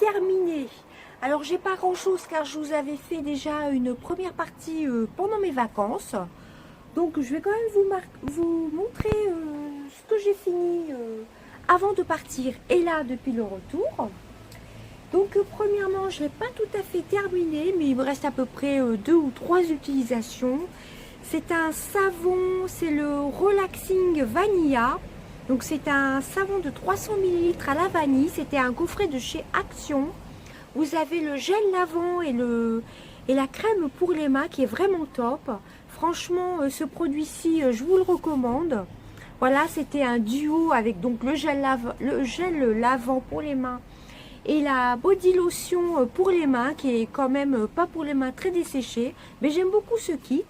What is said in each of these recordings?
terminé. Alors j'ai pas grand chose car je vous avais fait déjà une première partie pendant mes vacances. Donc je vais quand même vous montrer ce que j'ai fini avant de partir et là depuis le retour. Donc premièrement je l'ai pas tout à fait terminé, mais il me reste à peu près 2 ou 3 utilisations. C'est un savon, c'est le Relaxing Vanilla. Donc c'est un savon de 300 ml à la vanille. C'était un coffret de chez Action. Vous avez le gel lavant et la crème pour les mains qui est vraiment top. Franchement, ce produit-ci, je vous le recommande. Voilà, c'était un duo avec donc le gel lavant pour les mains et la body lotion pour les mains qui est quand même pas pour les mains très desséchées. Mais j'aime beaucoup ce kit.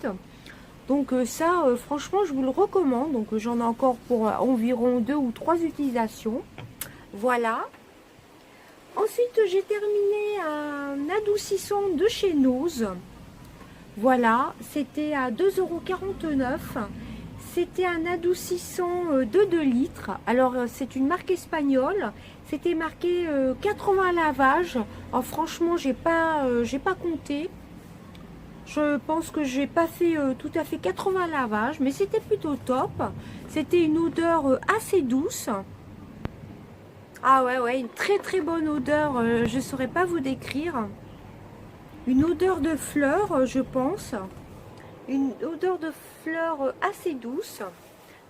Donc ça, franchement, je vous le recommande. Donc j'en ai encore pour environ 2 ou 3 utilisations. Voilà. Ensuite, j'ai terminé un adoucissant de chez Nose. Voilà, c'était à 2,49 €. C'était un adoucissant de 2 litres. Alors, c'est une marque espagnole. C'était marqué 80 lavages. Alors, franchement, j'ai pas compté. Je pense que j'ai pas fait tout à fait 80 lavages, mais c'était plutôt top. C'était une odeur assez douce. Ah ouais, une très bonne odeur, je ne saurais pas vous décrire. Une odeur de fleurs, je pense. Une odeur de fleurs assez douce.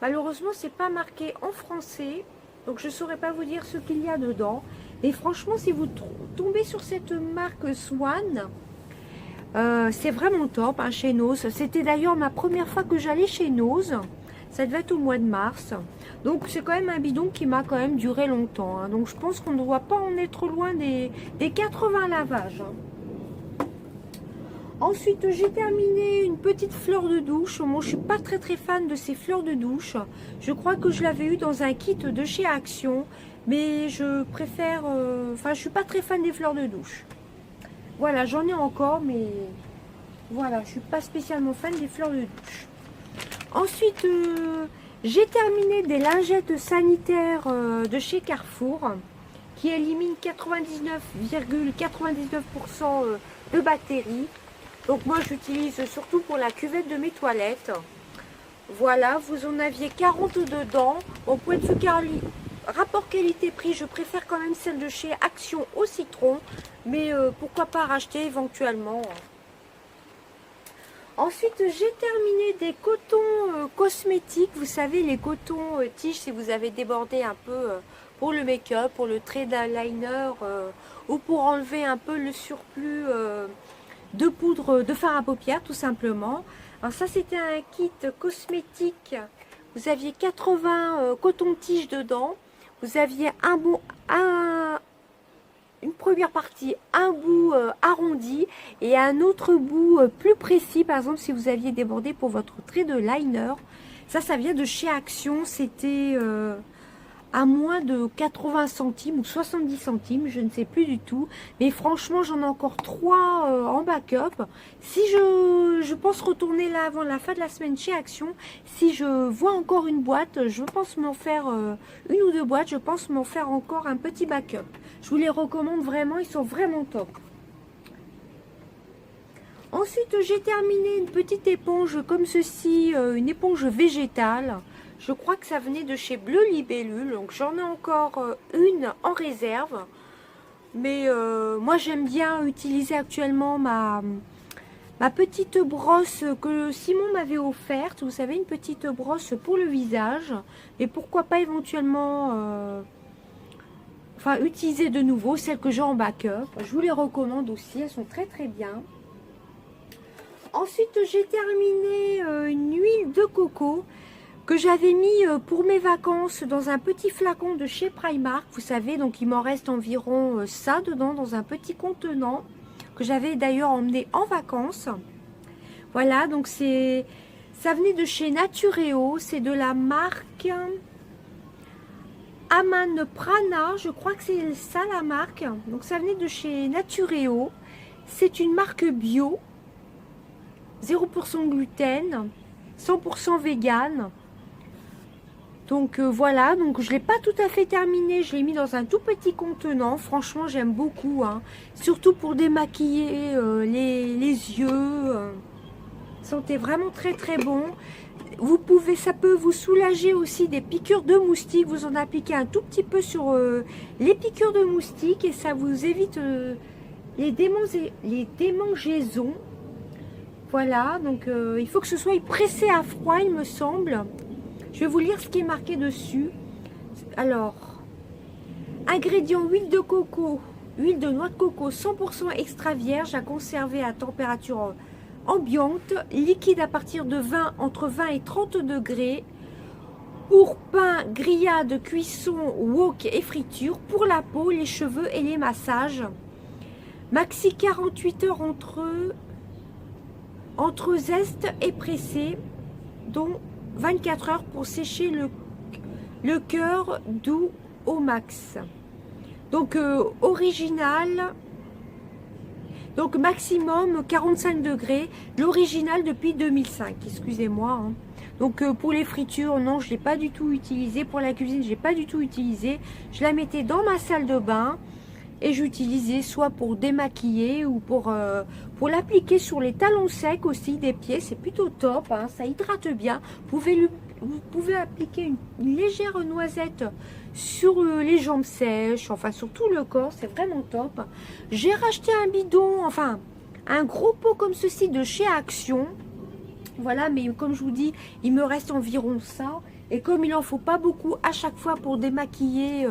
Malheureusement, c'est pas marqué en français, donc je ne saurais pas vous dire ce qu'il y a dedans. Et franchement, si vous tombez sur cette marque Swan, c'est vraiment top hein, chez Nose. C'était d'ailleurs ma première fois que j'allais chez Nose. Ça devait être au mois de mars. Donc c'est quand même un bidon qui m'a quand même duré longtemps. Hein. Donc je pense qu'on ne doit pas en être loin des 80 lavages. Hein. Ensuite j'ai terminé une petite fleur de douche. Moi je suis pas très fan de ces fleurs de douche. Je crois que je l'avais eu dans un kit de chez Action. Mais je préfère... Enfin je suis pas très fan des fleurs de douche. Voilà, j'en ai encore, mais... Voilà, je suis pas spécialement fan des fleurs de douche. Ensuite, j'ai terminé des lingettes sanitaires de chez Carrefour qui éliminent 99,99% de bactéries. Donc moi, j'utilise surtout pour la cuvette de mes toilettes. Voilà, vous en aviez 40 dedans. Bon, point de vue rapport qualité-prix, je préfère quand même celle de chez Action au citron. Mais pourquoi pas racheter éventuellement. Ensuite, j'ai terminé des cotons cosmétiques. Vous savez, les cotons tiges, si vous avez débordé un peu pour le make-up, pour le trait d'eyeliner ou pour enlever un peu le surplus de poudre de fard à paupières, tout simplement. Alors ça, c'était un kit cosmétique. Vous aviez 80 cotons-tiges dedans. Vous aviez une première partie, un bout arrondi et un autre bout plus précis. Par exemple, si vous aviez débordé pour votre trait de liner, ça vient de chez Action. C'était à moins de 80 centimes ou 70 centimes, je ne sais plus du tout. Mais franchement, j'en ai encore 3 en backup. Si je pense retourner là avant la fin de la semaine chez Action, si je vois encore une boîte, je pense m'en faire une ou 2 boîtes, je pense m'en faire encore un petit backup. Je vous les recommande vraiment, ils sont vraiment top. Ensuite, j'ai terminé une petite éponge comme ceci, une éponge végétale. Je crois que ça venait de chez Bleu Libellule, donc j'en ai encore une en réserve. Mais moi, j'aime bien utiliser actuellement ma petite brosse que Simon m'avait offerte. Vous savez, une petite brosse pour le visage. Et pourquoi pas éventuellement... utiliser de nouveau celles que j'ai en backup. Je vous les recommande aussi, elles sont très bien. Ensuite, j'ai terminé une huile de coco que j'avais mis pour mes vacances dans un petit flacon de chez Primark. Vous savez, donc il m'en reste environ ça dedans, dans un petit contenant que j'avais d'ailleurs emmené en vacances. Voilà, donc ça venait de chez Natureo, c'est de la marque... Aman Prana, je crois que c'est ça la marque. Donc ça venait de chez Natureo. C'est une marque bio, 0% gluten, 100% vegan. Donc voilà, donc je ne l'ai pas tout à fait terminé, je l'ai mis dans un tout petit contenant. Franchement, j'aime beaucoup, hein. Surtout pour démaquiller les yeux. Sentait vraiment très très bon. Vous pouvez, ça peut vous soulager aussi des piqûres de moustiques. Vous en appliquez un tout petit peu sur les piqûres de moustiques et ça vous évite les démangeaisons. Voilà, donc il faut que ce soit pressé à froid, il me semble. Je vais vous lire ce qui est marqué dessus. Alors, ingrédients: huile de coco, huile de noix de coco 100% extra vierge à conserver à température ambiante, liquide à partir de entre 20 et 30 degrés, pour pain, grillade, cuisson, wok et friture, pour la peau, les cheveux et les massages. Maxi 48 heures entre zeste et pressé, dont 24 heures pour sécher le cœur doux au max. Donc original, donc maximum 45 degrés, l'original depuis 2005, excusez-moi, hein. Donc pour les fritures, non, je ne l'ai pas du tout utilisé. Pour la cuisine, je l'ai pas du tout utilisé. Je la mettais dans ma salle de bain et j'utilisais soit pour démaquiller ou pour l'appliquer sur les talons secs aussi des pieds. C'est plutôt top, hein, ça hydrate bien. Vous pouvez appliquer une légère noisette sur les jambes sèches, enfin sur tout le corps, c'est vraiment top. J'ai racheté un bidon, enfin un gros pot comme ceci de chez Action. Voilà, mais comme je vous dis, il me reste environ ça. Et comme il n'en faut pas beaucoup à chaque fois pour démaquiller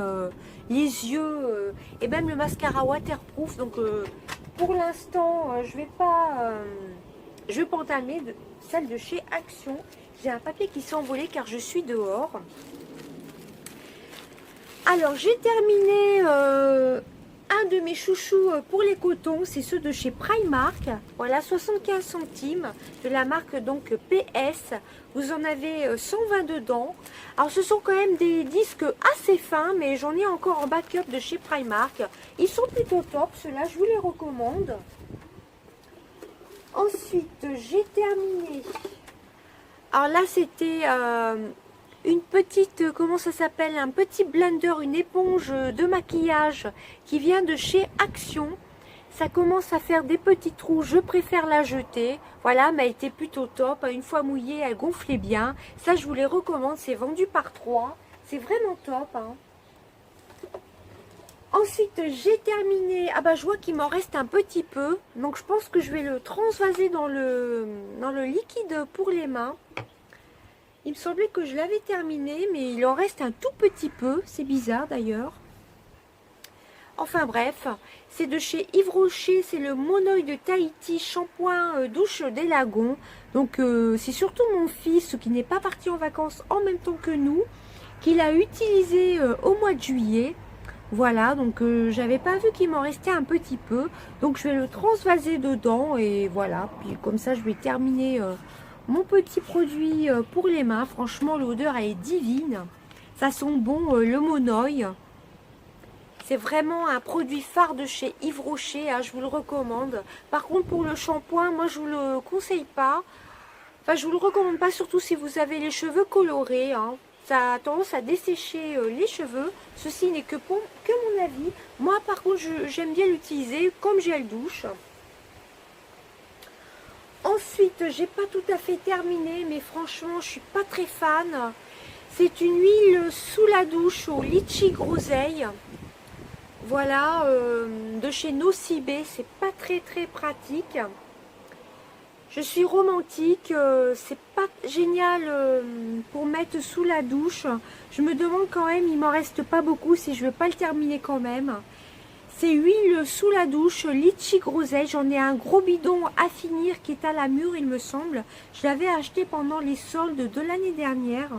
les yeux et même le mascara waterproof, donc pour l'instant, je vais pas entamer celle de chez Action. J'ai un papier qui s'est envolé car je suis dehors. Alors, j'ai terminé un de mes chouchous pour les cotons, c'est ceux de chez Primark. Voilà, 75 centimes de la marque donc PS. Vous en avez 120 dedans. Alors, ce sont quand même des disques assez fins, mais j'en ai encore en backup de chez Primark. Ils sont plutôt top, ceux-là, je vous les recommande. Ensuite, j'ai terminé. Alors là, c'était une petite, comment ça s'appelle, un petit blender, une éponge de maquillage qui vient de chez Action. Ça commence à faire des petits trous, je préfère la jeter. Voilà, mais elle était plutôt top. Une fois mouillée, elle gonflait bien. Ça, je vous les recommande, c'est vendu par 3. C'est vraiment top, hein. Ensuite, j'ai terminé. Ah bah, je vois qu'il m'en reste un petit peu. Donc, je pense que je vais le transvaser dans le liquide pour les mains. Il me semblait que je l'avais terminé, mais il en reste un tout petit peu. C'est bizarre d'ailleurs. Enfin bref, c'est de chez Yves Rocher. C'est le Monoï de Tahiti shampoing douche des lagons. Donc, c'est surtout mon fils qui n'est pas parti en vacances en même temps que nous, qui l'a utilisé au mois de juillet. Voilà, donc j'avais pas vu qu'il m'en restait un petit peu. Donc je vais le transvaser dedans et voilà. Puis comme ça, je vais terminer mon petit produit pour les mains. Franchement, l'odeur elle est divine. Ça sent bon le Monoï. C'est vraiment un produit phare de chez Yves Rocher, hein, je vous le recommande. Par contre, pour le shampoing, moi je vous le conseille pas. Enfin, je vous le recommande pas, surtout si vous avez les cheveux colorés, hein. Ça a tendance à dessécher les cheveux. Ceci n'est que mon avis. Moi, par contre, j'aime bien l'utiliser comme gel douche. Ensuite, j'ai pas tout à fait terminé, mais franchement, je suis pas très fan. C'est une huile sous la douche au litchi groseille. Voilà, de chez Nocibé. C'est pas très pratique. Je suis romantique, c'est pas génial pour mettre sous la douche. Je me demande quand même, il m'en reste pas beaucoup si je veux pas le terminer quand même. C'est huile sous la douche, litchi groseille. J'en ai un gros bidon à finir qui est à la mûre, il me semble. Je l'avais acheté pendant les soldes de l'année dernière.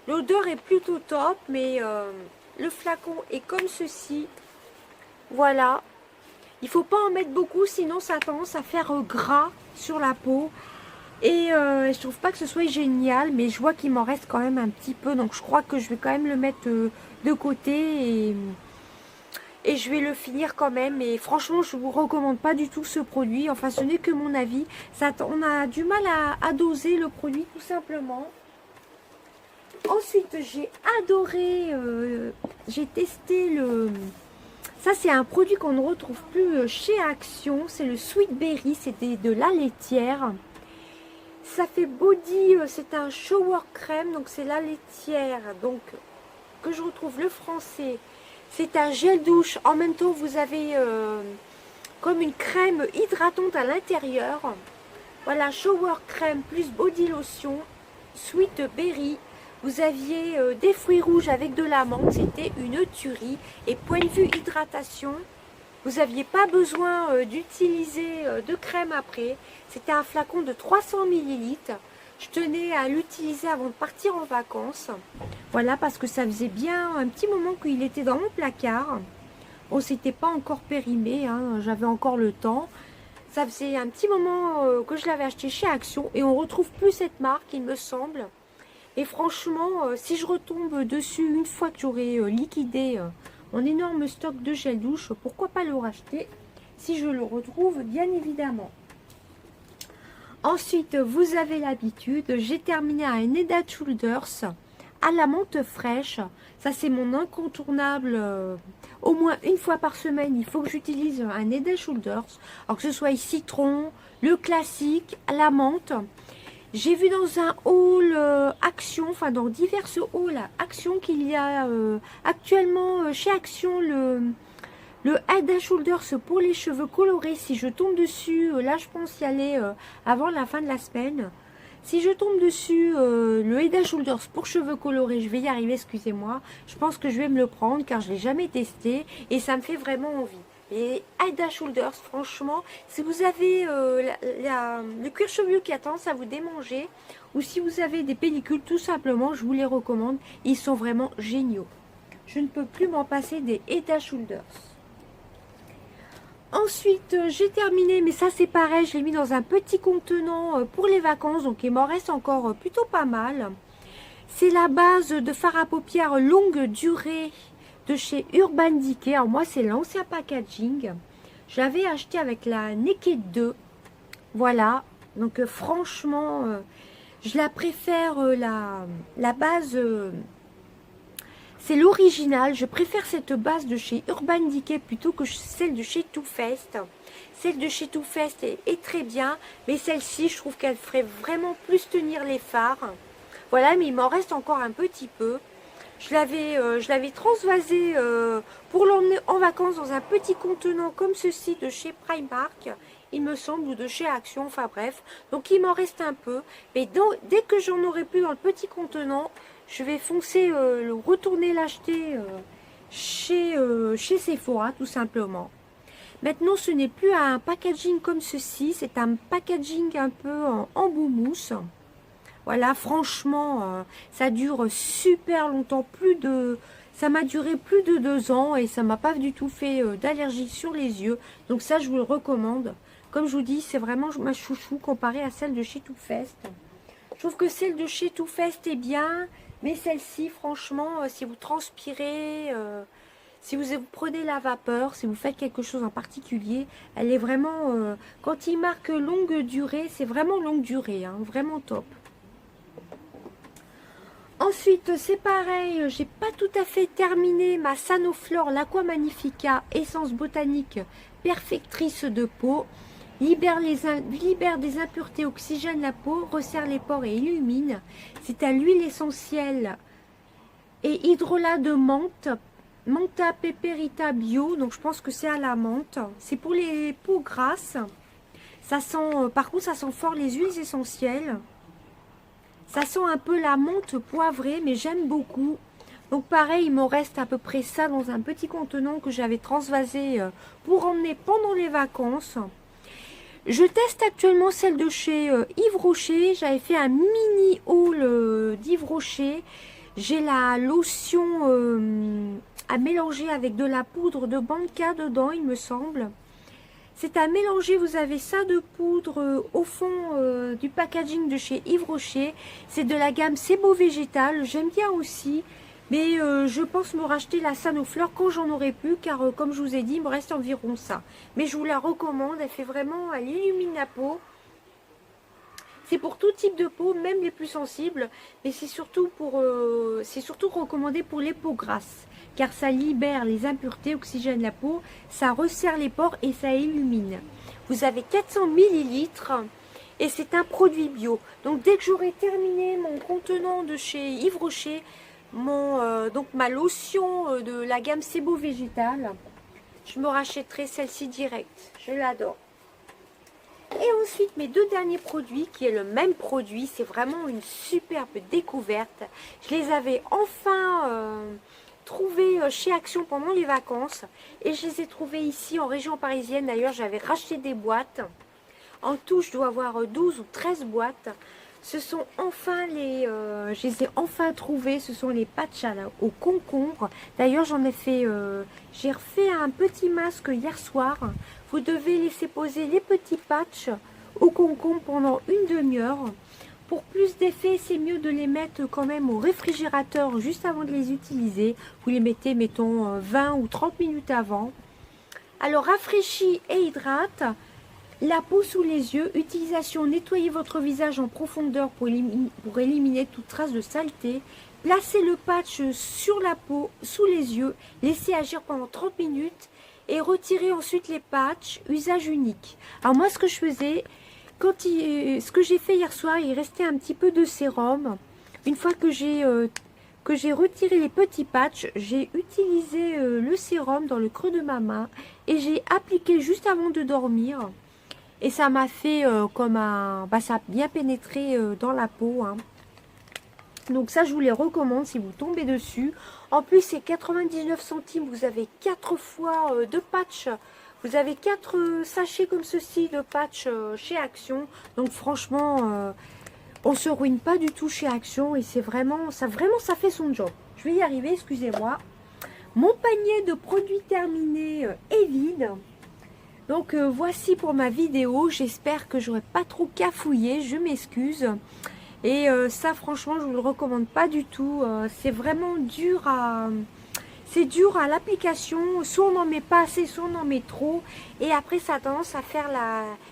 L'odeur est plutôt top, mais le flacon est comme ceci. Voilà. Il ne faut pas en mettre beaucoup, sinon ça a tendance à faire gras sur la peau. Et je trouve pas que ce soit génial, mais je vois qu'il m'en reste quand même un petit peu. Donc je crois que je vais quand même le mettre de côté et je vais le finir quand même. Et franchement, je vous recommande pas du tout ce produit. Enfin, ce n'est que mon avis. On a du mal à doser le produit tout simplement. Ensuite, j'ai adoré, j'ai testé le... Ça, c'est un produit qu'on ne retrouve plus chez Action. C'est le Sweet Berry, c'était de la laitière. Ça fait body, c'est un shower crème, donc c'est la laitière. Donc, que je retrouve le français. C'est un gel douche. En même temps, vous avez comme une crème hydratante à l'intérieur. Voilà, shower crème plus body lotion, Sweet Berry. Vous aviez des fruits rouges avec de l'amande, c'était une tuerie. Et point de vue hydratation, vous n'aviez pas besoin d'utiliser de crème après. C'était un flacon de 300 ml. Je tenais à l'utiliser avant de partir en vacances. Voilà, parce que ça faisait bien un petit moment qu'il était dans mon placard. Bon, c'était pas encore périmé, hein, j'avais encore le temps. Ça faisait un petit moment que je l'avais acheté chez Action et on ne retrouve plus cette marque, il me semble. Et franchement, si je retombe dessus une fois que j'aurai liquidé mon énorme stock de gel douche, pourquoi pas le racheter si je le retrouve, bien évidemment. Ensuite, vous avez l'habitude, j'ai terminé un Head & Shoulders à la menthe fraîche. Ça, c'est mon incontournable. Au moins une fois par semaine, il faut que j'utilise un Head & Shoulders. Alors que ce soit citron, le classique, la menthe. J'ai vu dans un haul Action, enfin dans diverses hauls Action, qu'il y a actuellement chez Action le Head & Shoulders pour les cheveux colorés. Si je tombe dessus, là je pense y aller avant la fin de la semaine. Si je tombe dessus le Head & Shoulders pour cheveux colorés, je vais y arriver, excusez-moi. Je pense que je vais me le prendre car je ne l'ai jamais testé et ça me fait vraiment envie. Et Head & Shoulders, franchement, si vous avez le cuir chevelu qui a tendance à vous démanger, ou si vous avez des pellicules, tout simplement, je vous les recommande. Ils sont vraiment géniaux. Je ne peux plus m'en passer des Head & Shoulders. Ensuite, j'ai terminé, mais ça c'est pareil, je l'ai mis dans un petit contenant pour les vacances, donc il m'en reste encore plutôt pas mal. C'est la base de fard à paupières longue durée de chez Urban Decay. Alors moi c'est l'ancien packaging, je l'avais acheté avec la Naked 2, voilà, donc franchement je la préfère, la base, c'est l'original, je préfère cette base de chez Urban Decay plutôt que celle de chez Too Faced. Celle de chez Too Faced est très bien, mais celle-ci je trouve qu'elle ferait vraiment plus tenir les fards. Voilà, mais il m'en reste encore un petit peu. Je l'avais transvasé pour l'emmener en vacances dans un petit contenant comme ceci de chez Primark, il me semble, ou de chez Action, enfin bref. Donc il m'en reste un peu, mais dès que j'en aurai plus dans le petit contenant, je vais foncer, retourner l'acheter chez Sephora, tout simplement. Maintenant, ce n'est plus un packaging comme ceci, c'est un packaging un peu en boumousse. Voilà, franchement, ça dure super longtemps, ça m'a duré plus de 2 ans et ça m'a pas du tout fait d'allergie sur les yeux. Donc ça, je vous le recommande. Comme je vous dis, c'est vraiment ma chouchou comparée à celle de chez Too Faced. Je trouve que celle de chez Too Faced est bien, mais celle-ci, franchement, si vous transpirez, si vous prenez la vapeur, si vous faites quelque chose en particulier, elle est vraiment, quand il marque longue durée, c'est vraiment longue durée, hein, vraiment top. Ensuite, c'est pareil, j'ai pas tout à fait terminé ma Sanoflore, l'Aqua Magnifica, essence botanique perfectrice de peau. Libère des impuretés, oxygène la peau, resserre les pores et illumine. C'est à l'huile essentielle et hydrolat de menthe, Mentha Peperita Bio, donc je pense que c'est à la menthe. C'est pour les peaux grasses. Ça sent, par contre, ça sent fort les huiles essentielles. Ça sent un peu la menthe poivrée, mais j'aime beaucoup. Donc pareil, il me reste à peu près ça dans un petit contenant que j'avais transvasé pour emmener pendant les vacances. Je teste actuellement celle de chez Yves Rocher. J'avais fait un mini haul d'Yves Rocher. J'ai la lotion à mélanger avec de la poudre de Banca dedans, il me semble. C'est à mélanger, vous avez ça de poudre au fond du packaging de chez Yves Rocher. C'est de la gamme Sebo Végétal, j'aime bien aussi. Mais je pense me racheter la Sanoflore quand j'en aurai plus, car comme je vous ai dit, il me reste environ ça. Mais je vous la recommande, elle fait vraiment, elle illumine la peau. C'est pour tout type de peau, même les plus sensibles, mais c'est surtout recommandé pour les peaux grasses, car ça libère les impuretés, oxygène la peau, ça resserre les pores et ça illumine. Vous avez 400 millilitres et c'est un produit bio. Donc dès que j'aurai terminé mon contenant de chez Yves Rocher, donc ma lotion de la gamme Sebo Végétal, je me rachèterai celle-ci direct. Je l'adore. Et ensuite, mes deux derniers produits, qui est le même produit, c'est vraiment une superbe découverte. Je les avais enfin trouvés chez Action pendant les vacances. Et je les ai trouvés ici en région parisienne. D'ailleurs, j'avais racheté des boîtes. En tout, je dois avoir 12 ou 13 boîtes. Ce sont enfin je les ai enfin trouvés. Ce sont les patchs au concombre. D'ailleurs, j'ai refait un petit masque hier soir. Vous devez laisser poser les petits patchs au concombre pendant une demi-heure. Pour plus d'effet, c'est mieux de les mettre quand même au réfrigérateur juste avant de les utiliser. Vous les mettez, mettons, 20 ou 30 minutes avant. Alors, rafraîchis et hydrate. La peau sous les yeux. Utilisation, nettoyez votre visage en profondeur pour éliminer toute trace de saleté. Placez le patch sur la peau, sous les yeux. Laissez agir pendant 30 minutes. Et retirer ensuite les patchs, usage unique. Alors moi, ce que je faisais, ce que j'ai fait hier soir, il restait un petit peu de sérum. Une fois que j'ai retiré les petits patchs, j'ai utilisé le sérum dans le creux de ma main et j'ai appliqué juste avant de dormir. Et ça m'a fait comme un... ça a bien pénétré dans la peau, hein. Donc ça, je vous les recommande si vous tombez dessus. En plus, c'est 99 centimes. Vous avez 4 fois de patch. Vous avez 4 sachets comme ceci de patch chez Action. Donc franchement, on ne se ruine pas du tout chez Action. Et c'est vraiment, ça fait son job. Je vais y arriver, excusez-moi. Mon panier de produits terminés est vide. Donc voici pour ma vidéo. J'espère que j'aurai pas trop cafouillé. Je m'excuse. Et ça, franchement, je vous le recommande pas du tout. C'est vraiment dur à... C'est dur à l'application. Soit on n'en met pas assez, soit on en met trop. Et après, ça a tendance à faire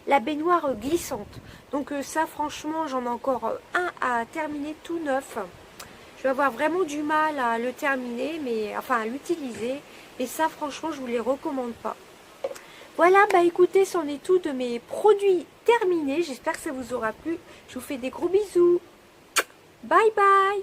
la baignoire glissante. Donc ça, franchement, j'en ai encore un à terminer tout neuf. Je vais avoir vraiment du mal à le terminer, enfin à l'utiliser. Et ça, franchement, je vous les recommande pas. Voilà, bah écoutez, c'en est tout de mes produits terminés. J'espère que ça vous aura plu. Je vous fais des gros bisous. Bye bye.